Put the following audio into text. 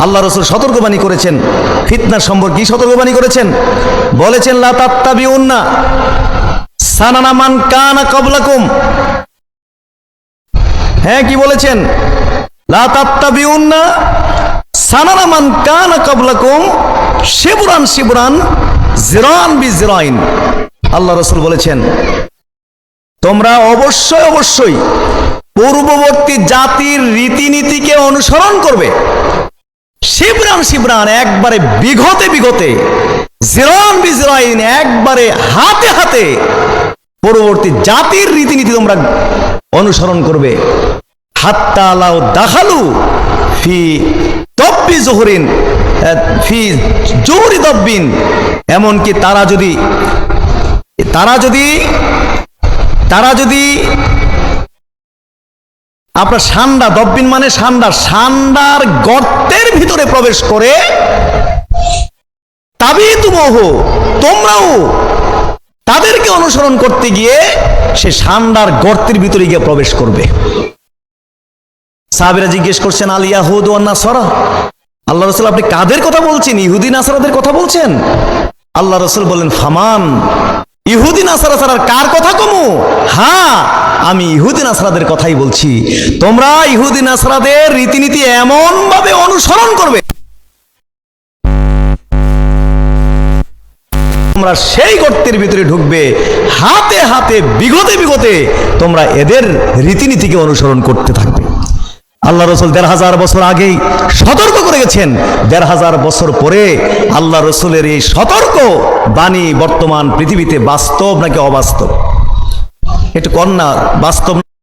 আল্লাহ রাসূল সতর্কবাণী করেছেন, ফিতনার সম্পর্কে কি সতর্কবাণী করেছেন? বলেছেন লা তাত্তাবিউন্না সানানা মান কানা ক্বাবলাকুম। হ্যাঁ, কি বলেছেন? লা তাত্তাবিউন্না সানানা মান কানা ক্বাবলাকুম শিবরান শিবরান জিরান বিজিরাইন। আল্লাহ রাসূল বলেছেন তোমরা অবশ্যই অবশ্যই পূর্ববর্তী জাতির রীতিনীতিকে অনুসরণ করবে। শিবরান শিবরান একবারে বিঘতে বিঘতে, জিরান বিজিরাইন একবারে হাতে হাতে পূর্ববর্তী জাতির রীতিনীতি তোমরা অনুসরণ করবে। হাত্তা লাউ দাখালু ফি দব্বি জুহরিন ফি জুহরি দব্বিন, এমনকি তারা যদি আপনার সান্ডা, দব্বিন মানে সান্ডার গর্তের ভিতরে প্রবেশ করে, তাবিতুমুহ তোমরাও তাদেরকে অনুসরণ করতে গিয়ে সে সান্ডার গর্তের ভিতরে গিয়ে প্রবেশ করবে। সাহাবীরা জিজ্ঞেস করছেন আল ইয়াহুদ ওয়ান নাসারা, আল্লাহ রাসূল আপনি কাদের কথা বলছেন? ইহুদি নাসারাদের কথা বলছেন? আল্লাহ রাসূল বলেন ফামান, ইহুদি নাসারা ছাড়া কার কথা কমু? হ্যাঁ, আমি ইহুদি নাসারাদের কথাই বলছি। তোমরা ইহুদি নাসারাদের রীতিনীতি এমন ভাবে অনুসরণ করবে তোমরা সেই গর্তের ভিতরে ঢুকবে, হাতে হাতে বিগতে বিগতে তোমরা এদের রীতিনীতিকে অনুসরণ করতে থাকবে। আল্লাহ রাসূল ১৫০০ বছর আগেই সতর্ক করে গেছেন। ১৫০০ বছর পরে আল্লাহ রাসূলের এই সতর্ক বাণী বর্তমান পৃথিবীতে বাস্তব নাকি অবাস্তব? একটু কন্যা বাস্তব।